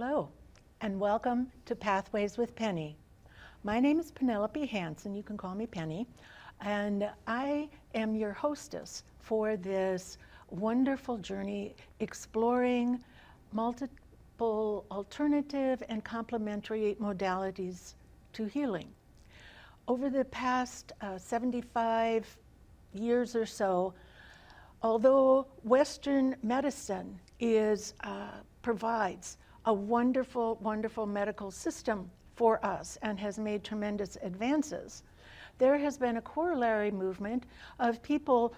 Hello, and welcome to Pathways with Penny. My name is Penelope Hanson, you can call me Penny, and I am your hostess for this wonderful journey exploring multiple alternative and complementary modalities to healing. Over the past 75 years or so, although Western medicine provides a wonderful, wonderful medical system for us and has made tremendous advances, there has been a corollary movement of people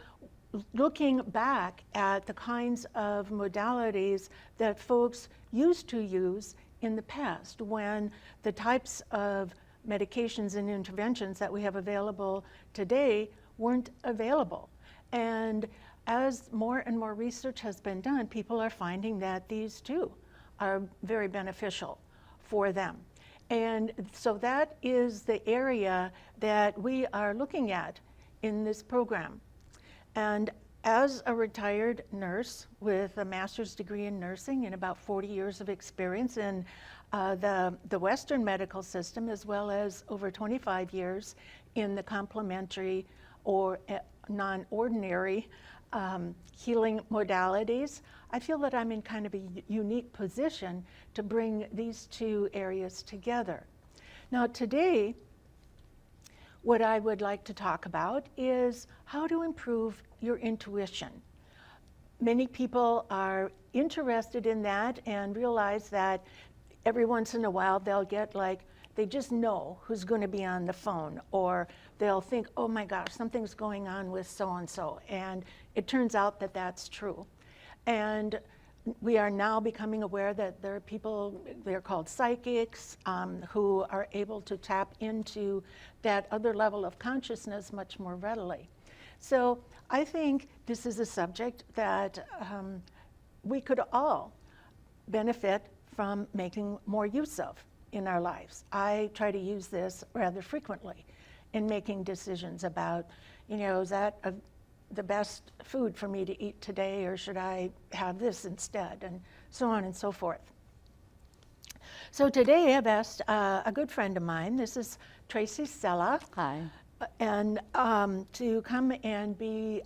looking back at the kinds of modalities that folks used to use in the past when the types of medications and interventions that we have available today weren't available. And as more and more research has been done, people are finding that these too are very beneficial for them. And so that is the area that we are looking at in this program. And as a retired nurse with a master's degree in nursing and about 40 years of experience in the Western medical system, as well as over 25 years in the complementary or non-ordinary healing modalities, I feel that I'm in kind of a unique position to bring these two areas together. Now today, what I would like to talk about is how to improve your intuition. Many people are interested in that and realize that every once in a while they'll get they just know who's going to be on the phone, or they'll think, oh my gosh, something's going on with so-and-so, and it turns out that that's true. And we are now becoming aware that there are people, they're called psychics, who are able to tap into that other level of consciousness much more readily. So I think this is a subject that we could all benefit from making more use of in our lives. I try to use this rather frequently in making decisions about, is that the best food for me to eat today, or should I have this instead, and so on and so forth. So today I've asked a good friend of mine, this is Tracy Sella. Hi. And to come and be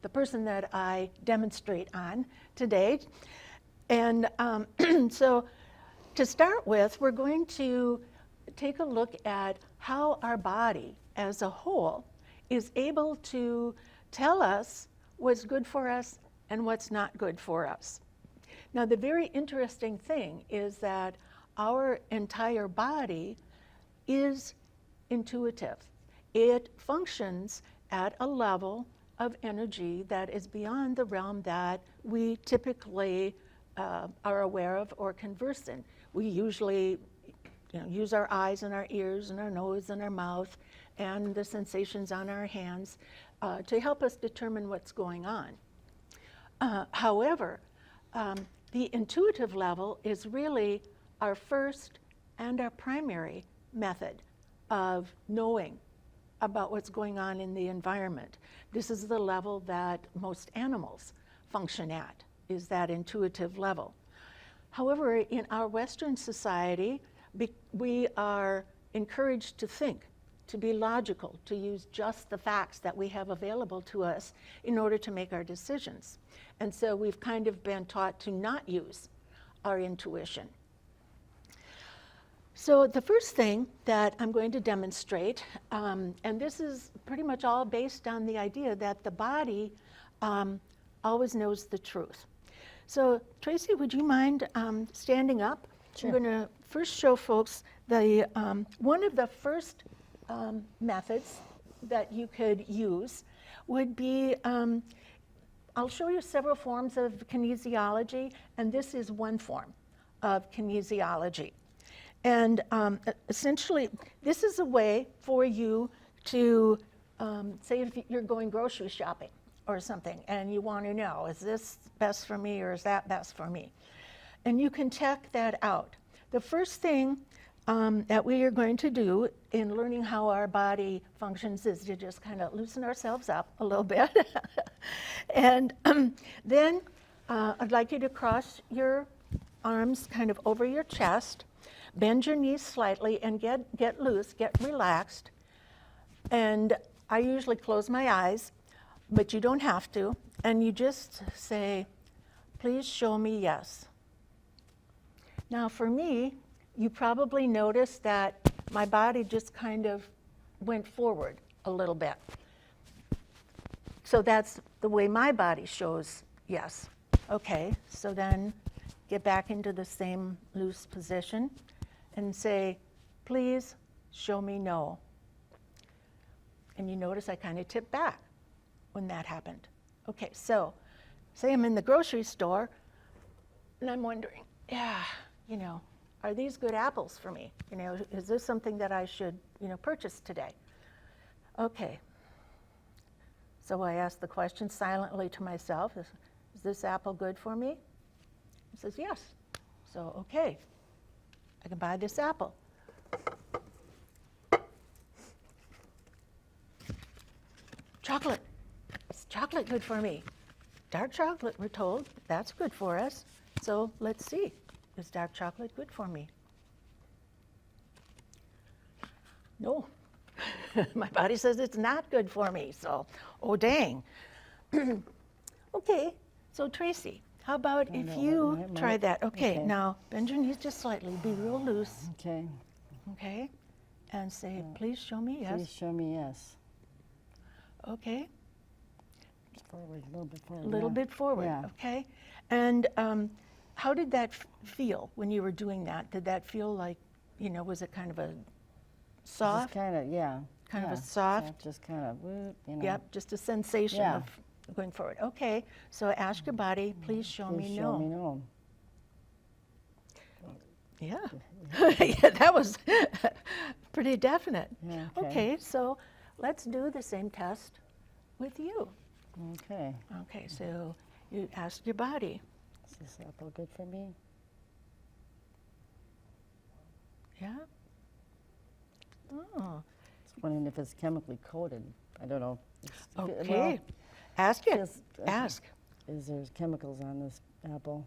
the person that I demonstrate on today. And so to start with, we're going to take a look at how our body as a whole is able to tell us what's good for us and what's not good for us. Now, the very interesting thing is that our entire body is intuitive. It functions at a level of energy that is beyond the realm that we typically are aware of or converse in. We usually use our eyes and our ears and our nose and our mouth and the sensations on our hands to help us determine what's going on. However, the intuitive level is really our first and our primary method of knowing about what's going on in the environment. This is the level that most animals function at, is that intuitive level. However, in our Western society, we are encouraged to think, to be logical, to use just the facts that we have available to us in order to make our decisions. And so we've kind of been taught to not use our intuition. So the first thing that I'm going to demonstrate, and this is pretty much all based on the idea that the body always knows the truth. So Tracy, would you mind standing up? Sure. I'm going to first show folks the one of the first methods that you could use would be, I'll show you several forms of kinesiology, and this is one form of kinesiology. And essentially, this is a way for you to, say if you're going grocery shopping or something, and you want to know, is this best for me or is that best for me? And you can check that out. The first thing that we are going to do in learning how our body functions is to just kind of loosen ourselves up a little bit. And then I'd like you to cross your arms kind of over your chest, bend your knees slightly and get loose, get relaxed. And I usually close my eyes, but you don't have to. And you just say, please show me yes. Now for me, you probably noticed that my body just kind of went forward a little bit. So that's the way my body shows yes. Okay, so then get back into the same loose position and say, please show me no. And you notice I kind of tipped back when that happened. Okay, so say I'm in the grocery store and I'm wondering, are these good apples for me? Is this something that I should, purchase today? Okay. So I ask the question silently to myself, is this apple good for me? It says yes. So, okay, I can buy this apple. Chocolate. Is chocolate good for me? Dark chocolate, we're told, that's good for us. So let's see, is dark chocolate good for me? No. My body says it's not good for me, so, oh dang. Okay, so Tracy, how about if you try that? Okay, now bend your knees just slightly, be real loose. Okay. Okay, and say, please show me yes. Please show me yes. Okay. Forward, a little bit forward. A little bit forward, yeah. Okay. And how did that feel when you were doing that? Did that feel like, was it kind of a soft? Just kind of, yeah. Kind of a soft? Just kind of, Yep, just a sensation of going forward. Okay, so ask your body, please show me no. Show me no. Yeah. Yeah, that was pretty definite. Yeah, okay, so let's do the same test with you. Okay. Okay, so you ask your body. Is this apple good for me? Yeah. Oh. Just wondering if it's chemically coated. I don't know. Okay. Well, ask it. Ask. Is there chemicals on this apple?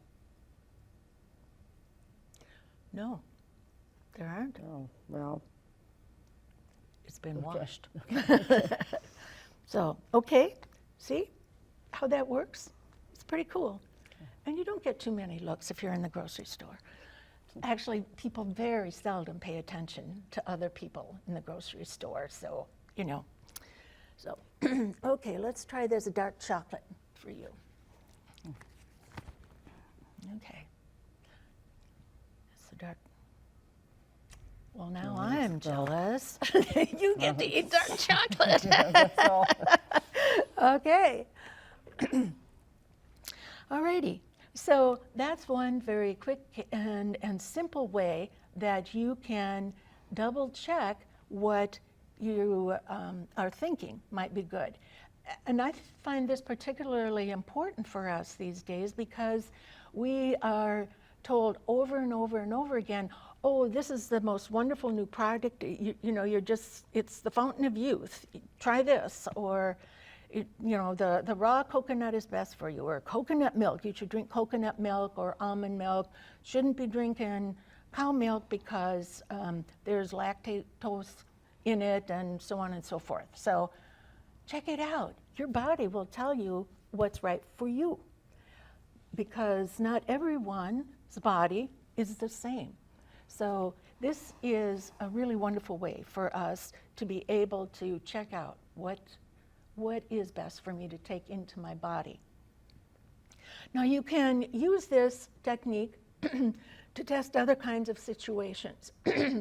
No, there aren't. Oh, well. It's been washed. So, okay, see how that works? It's pretty cool. Okay. And you don't get too many looks if you're in the grocery store. Actually, people very seldom pay attention to other people in the grocery store, so, So, okay, let's try this dark chocolate for you. Okay. It's a dark. Well, now I'm jealous. You get to eat dark chocolate. That's all. Okay. Alrighty. So that's one very quick and simple way that you can double check what you are thinking might be good. And I find this particularly important for us these days because we are told over and over and over again, oh, this is the most wonderful new product, it's the fountain of youth, try this, or the raw coconut is best for you, or coconut milk, you should drink coconut milk or almond milk, shouldn't be drinking cow milk because there's lactose in it and so on and so forth. So check it out. Your body will tell you what's right for you because not everyone's body is the same. So this is a really wonderful way for us to be able to check out what is best for me to take into my body. Now you can use this technique to test other kinds of situations.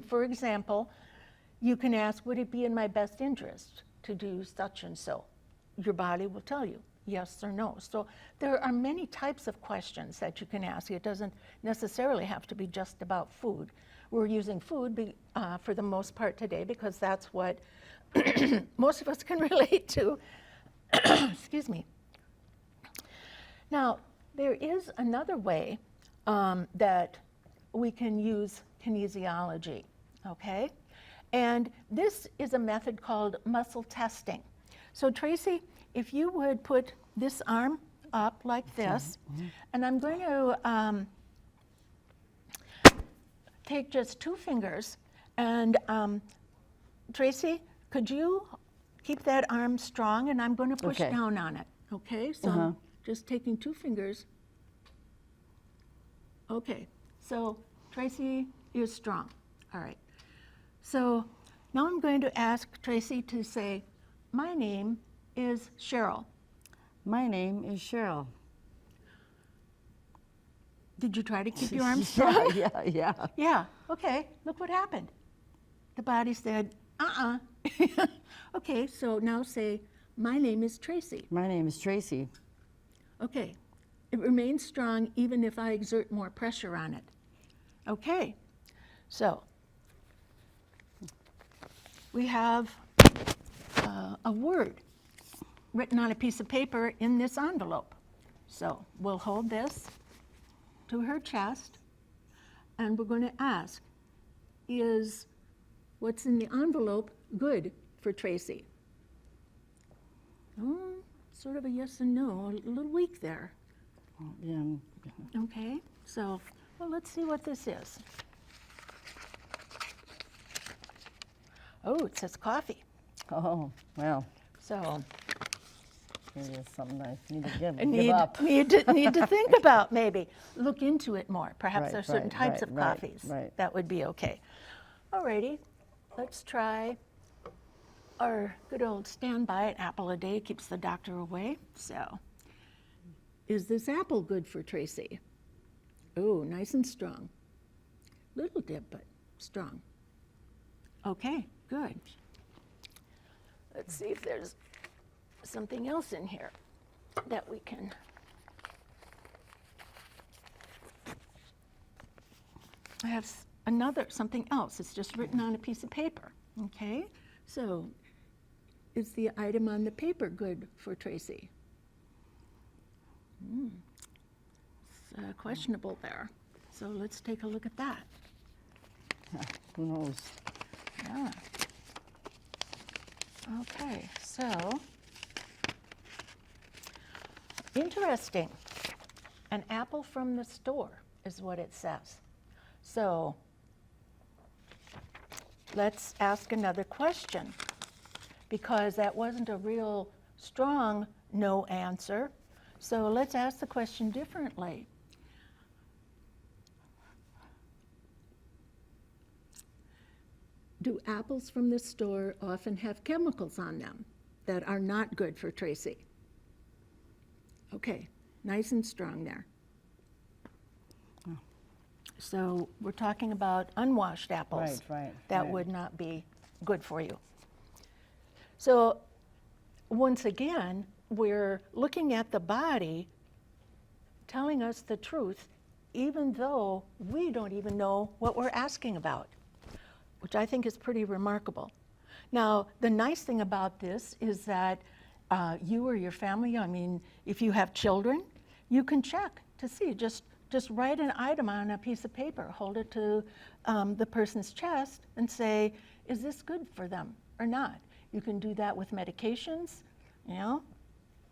For example, you can ask, would it be in my best interest to do such and so? Your body will tell you yes or no. So there are many types of questions that you can ask. It doesn't necessarily have to be just about food. We're using food for the most part today because that's what most of us can relate to. Excuse me. Now, there is another way that we can use kinesiology, okay? And this is a method called muscle testing. So Tracy, if you would put this arm up like this, and I'm going to take just 2 fingers and Tracy, could you keep that arm strong, and I'm going to push Okay. down on it. Okay, so I'm just taking 2 fingers. Okay, so Tracy is strong. All right. So now I'm going to ask Tracy to say, my name is Cheryl. My name is Cheryl. Did you try to keep your arm strong? Yeah. Yeah, okay, look what happened. The body said, Okay, so now say, my name is Tracy. My name is Tracy. Okay, it remains strong even if I exert more pressure on it. Okay, so we have a word written on a piece of paper in this envelope. So we'll hold this to her chest, and we're going to ask, is what's in the envelope good for Tracy? Oh, sort of a yes and no, a little weak there. Yeah. Okay, so, well, let's see what this is. Oh, it says coffee. Oh, well, So maybe it's something I need to give need up. need to think about, maybe. Look into it more. Perhaps Right, there are certain right, types right, of right, coffees. right. That would be okay. Alrighty, let's try our good old standby. An apple a day keeps the doctor away. So, is this apple good for Tracy? Oh, nice and strong. Little dip, but strong. Okay, good. Let's see if there's something else in here that we can. I have something else. It's just written on a piece of paper. Okay, so is the item on the paper good for Tracy? It's questionable there. So let's take a look at that. Who knows? Yeah. Okay, so interesting. An apple from the store is what it says. So let's ask another question, because that wasn't a real strong no answer. So let's ask the question differently. Do apples from the store often have chemicals on them that are not good for Tracy? Okay, nice and strong there. So we're talking about unwashed apples. Right. That would not be good for you. So once again, we're looking at the body telling us the truth, even though we don't even know what we're asking about, which I think is pretty remarkable. Now, the nice thing about this is that you or your family, I mean, if you have children, you can check to see, just write an item on a piece of paper, hold it to the person's chest and say, is this good for them or not? You can do that with medications, you know.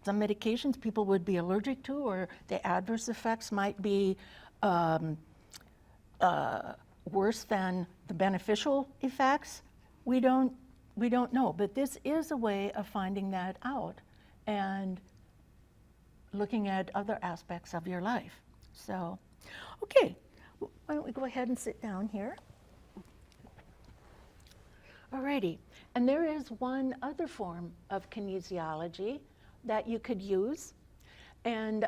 Some medications people would be allergic to, or the adverse effects might be worse than the beneficial effects. We don't know, but this is a way of finding that out and looking at other aspects of your life. So, okay, why don't we go ahead and sit down here? Alrighty, and there is one other form of kinesiology that you could use, and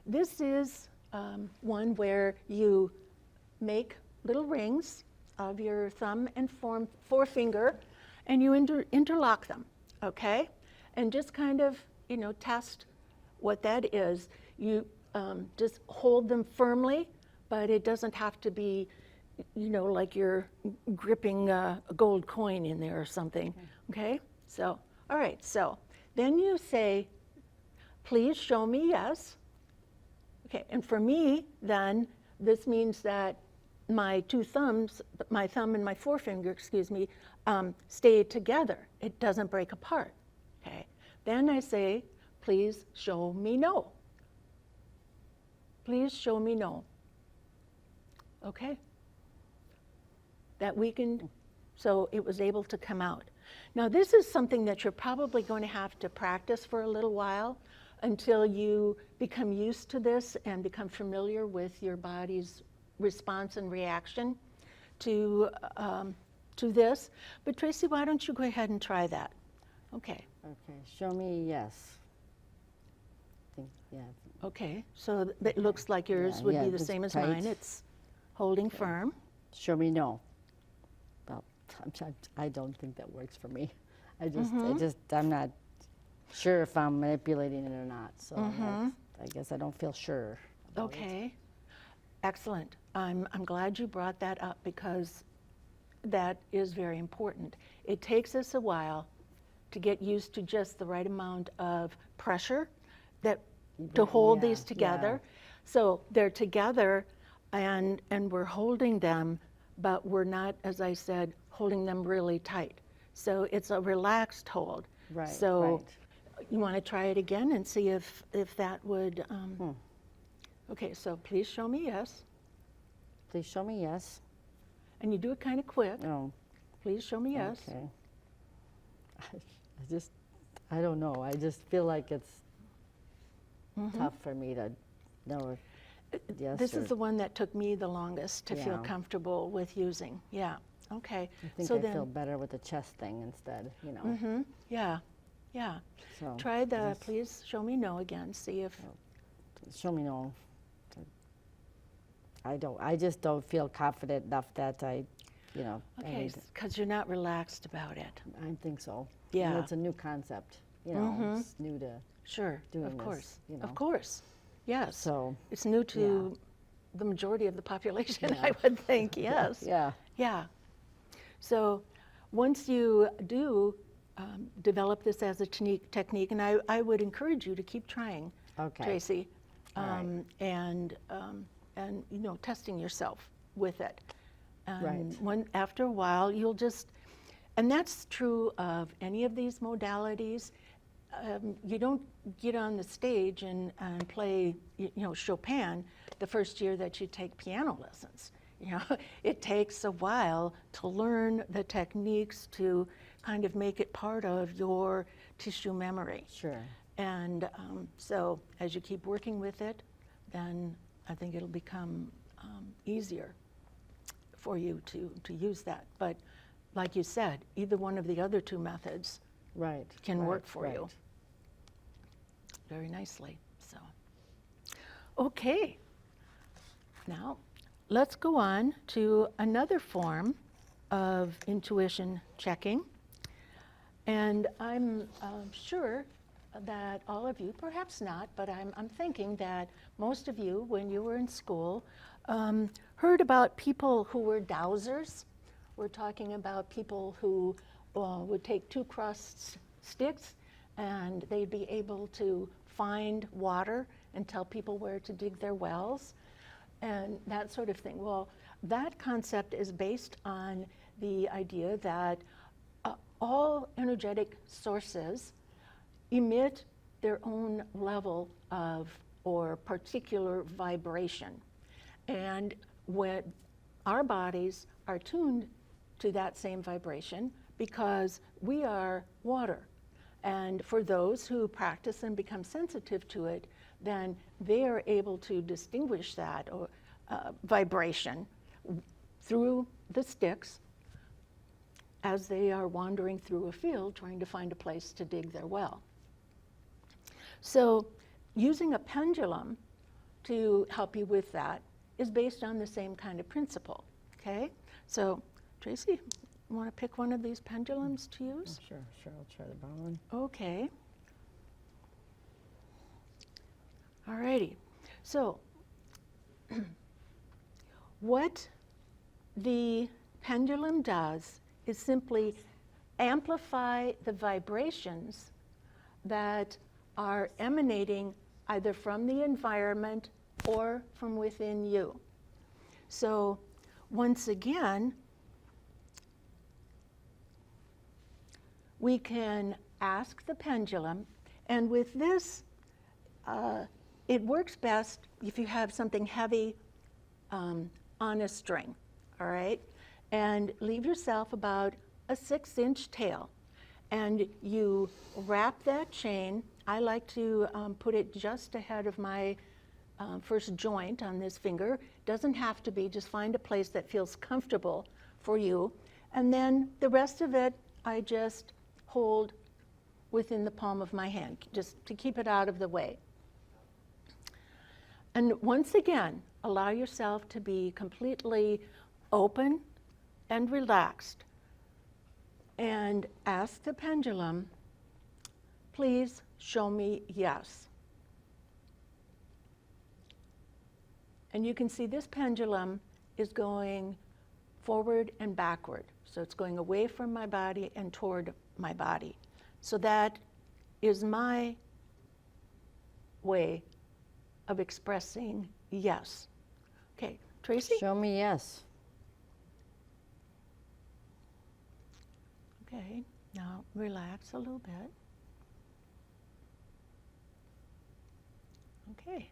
this is one where you make little rings of your thumb and forefinger, and you interlock them, okay? And just kind of, you know, test what that is. You just hold them firmly, but it doesn't have to be, you know, like you're gripping a gold coin in there or something, okay? So, all right, so then you say, please show me yes. Okay, and for me, then, this means that my two thumbs, my thumb and my forefinger, stay together. It doesn't break apart, okay? Then I say, please show me no. Please show me no. Okay? that weakened, so it was able to come out. Now this is something that you're probably going to have to practice for a little while until you become used to this and become familiar with your body's response and reaction to this. But Tracy, why don't you go ahead and try that? Okay. Okay, show me yes. Yeah. Okay, so it looks like yours Yeah, would yeah, be the it's same as tight. mine. It's holding firm. Show me no. Well, I don't think that works for me. I'm not sure if I'm manipulating it or not. So I guess I don't feel sure about it. Okay, excellent. I'm glad you brought that up because that is very important. It takes us a while to get used to just the right amount of pressure to hold these together. So they're together and we're holding them, but we're not, as I said, holding them really tight. So it's a relaxed hold. Right. So you want to try it again and see if that would, okay, so please show me yes. Please show me yes. And you do it kind of quick. No. Please show me yes. Okay. I don't know. I just feel like it's tough for me to know if yes This or, is the one that took me the longest to feel Yeah. comfortable with using. Yeah. Okay. I think so I then, feel better with the chest thing instead, you know. yeah, yeah. So Try the yes. please show me no again. See if Show me no. I just don't feel confident enough that I okay, because you're not relaxed about it. I think so. Yeah. You know, it's a new concept, you know, it's new to, Sure. doing of this, course. you know. Of course. Yes. so, It's new to the majority of the population, I would think. Yes. yeah. Yeah. So once you do develop this as a technique, and I would encourage you to keep trying, Okay. Tracy, All right. and you know, testing yourself with it. And Right. after a while, you'll just, and that's true of any of these modalities. You don't get on the stage and play, you know, Chopin the first year that you take piano lessons. You know, it takes a while to learn the techniques to kind of make it part of your tissue memory. Sure. And so as you keep working with it, then I think it'll become easier for you to use that. But like you said, either one of the other two methods Right. can right, work for you right. very nicely. So, okay. Now, let's go on to another form of intuition checking. And I'm sure that all of you, perhaps not, but I'm thinking that most of you, when you were in school, heard about people who were dowsers. We're talking about people who would take 2 crossed sticks and they'd be able to find water and tell people where to dig their wells and that sort of thing. Well, that concept is based on the idea that all energetic sources emit their own level of or particular vibration. And when our bodies are tuned to that same vibration because we are water. And for those who practice and become sensitive to it, then they are able to distinguish that or vibration through the sticks as they are wandering through a field trying to find a place to dig their well. So using a pendulum to help you with that is based on the same kind of principle, okay? So Tracy, you want to pick one of these pendulums to use? Sure, I'll try the brown one. Okay. All righty. So what the pendulum does is simply amplify the vibrations that are emanating either from the environment or from within you. So once again, we can ask the pendulum, and with this, it works best if you have something heavy on a string, all right? and leave yourself about a 6-inch tail. And you wrap that chain. I like to put it just ahead of my first joint on this finger. Doesn't have to be, just find a place that feels comfortable for you. And then the rest of it, I just hold within the palm of my hand, just to keep it out of the way. And once again, allow yourself to be completely open and relaxed. And ask the pendulum, please show me yes. And you can see this pendulum is going forward and backward. So it's going away from my body and toward my body. So that is my way of expressing yes. Okay, Tracy? Show me yes. Okay, now relax a little bit. Okay,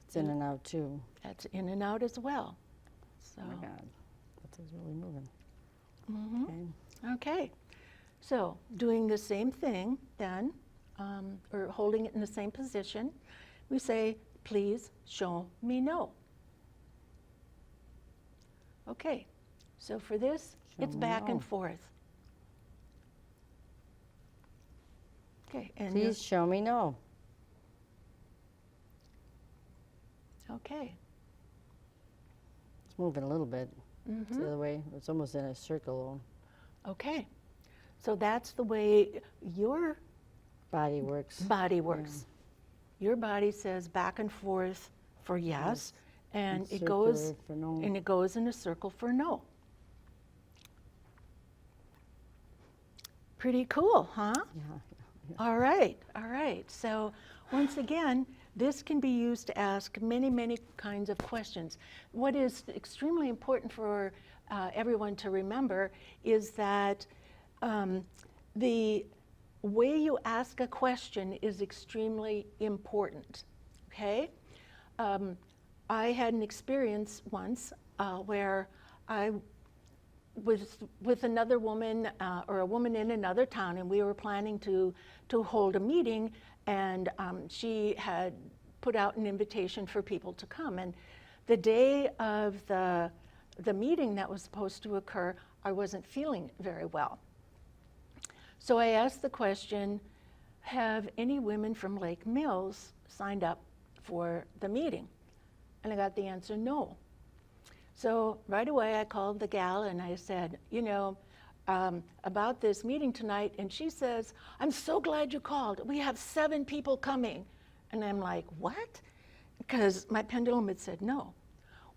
It's in and out too. that's in and out as well. So, Oh my God, that thing's really moving. mhm. Okay. Okay, so doing the same thing then, or holding it in the same position, we say, please show me no. Okay, so for this, Show it's me back no. and forth. Okay, and Please show me no. okay. It's moving a little bit. It's the Mhm. other way. It's almost in a circle. Okay, so that's the way your Body works. body works. Your body says back and forth for yes, and it goes circular for no. and it goes in a circle for no. Pretty cool, huh? Yeah. All right, all right. So once again, this can be used to ask many, many kinds of questions. What is extremely important for everyone to remember is that the way you ask a question is extremely important, okay? I had an experience once where I was with another woman or a woman in another town, and we were planning to hold a meeting, and she had put out an invitation for people to come. And the day of the meeting that was supposed to occur, I wasn't feeling very well. So I asked the question, have any women from Lake Mills signed up for the meeting? And I got the answer, no. So right away I called the gal and I said, you know, about this meeting tonight, and she says, I'm so glad you called. We have 7 people coming. And I'm like, what? Because my pendulum had said no.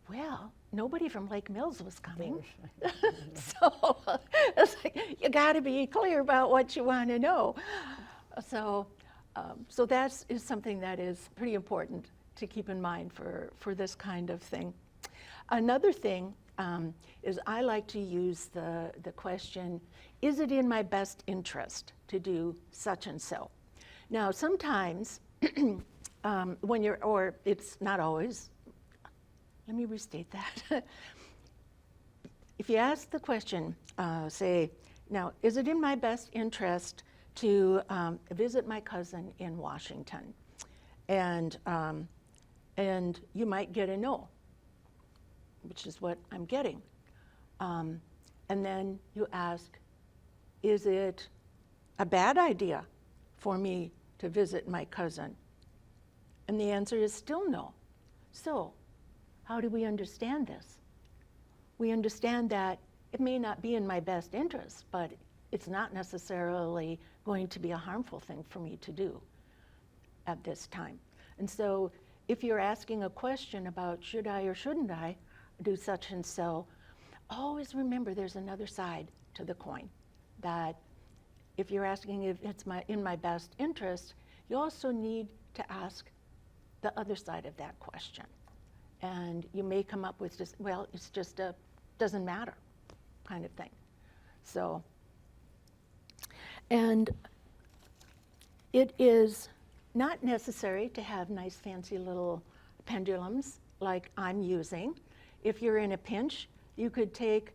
Well, nobody from Lake Mills was coming. So it's like, you got to be clear about what you want to know. So that is something that is pretty important to keep in mind for this kind of thing. Another thing is I like to use the question, is it in my best interest to do such and so? Now, sometimes when you're, or it's not always, let me restate that. If you ask the question, say, now, is it in my best interest to visit my cousin in Washington? And you might get a no, which is what I'm getting. And then you ask, is it a bad idea for me to visit my cousin? And the answer is still no. So, how do we understand this? We understand that it may not be in my best interest, but it's not necessarily going to be a harmful thing for me to do at this time. And so, if you're asking a question about should I or shouldn't I do such and so, always remember there's another side to the coin. That if you're asking if it's in my best interest, you also need to ask the other side of that question. And you may come up with just, well, it's just a doesn't matter kind of thing. So, and it is not necessary to have nice fancy little pendulums like I'm using. If you're in a pinch, you could take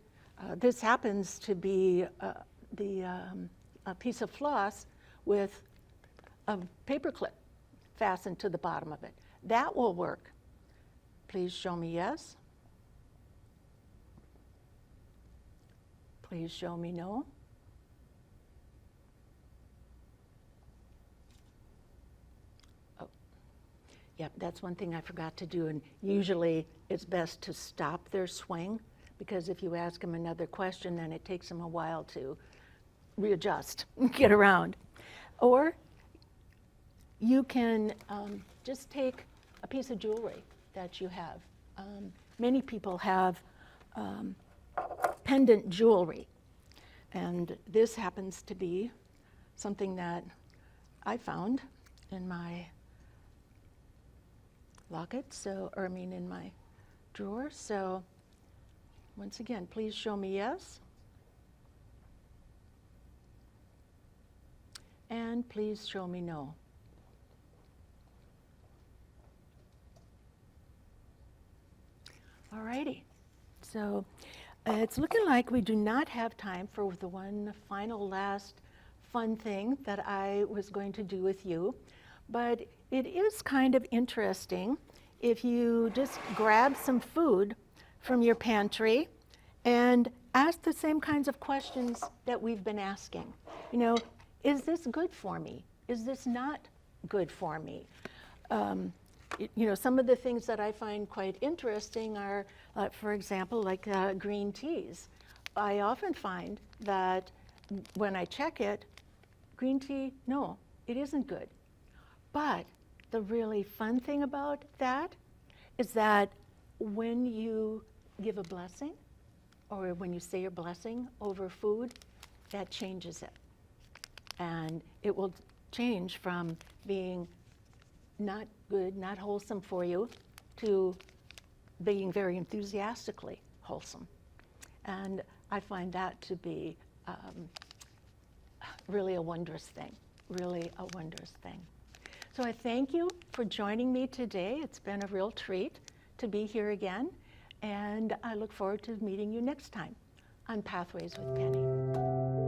This happens to be a piece of floss with a paper clip fastened to the bottom of it. That will work. Please show me yes. Please show me no. Oh, yep, that's one thing I forgot to do, and usually it's best to stop their swing, because if you ask them another question, then it takes them a while to readjust, get around. Or you can just take a piece of jewelry that you have. Many people have pendant jewelry, and this happens to be something that I found in my locket, in my drawer. So once again, please show me yes. And please show me no. All righty. So it's looking like we do not have time for the one final last fun thing that I was going to do with you. But it is kind of interesting if you just grab some food from your pantry and ask the same kinds of questions that we've been asking. You know, is this good for me? Is this not good for me? You know, some of the things that I find quite interesting are, for example, like green teas. I often find that when I check it, green tea, no, it isn't good. But the really fun thing about that is that when you give a blessing, or when you say your blessing over food, that changes it. And it will change from being not good, not wholesome for you, to being very enthusiastically wholesome. And I find that to be really a wondrous thing, really a wondrous thing. So I thank you for joining me today. It's been a real treat to be here again, and I look forward to meeting you next time on Pathways with Penny.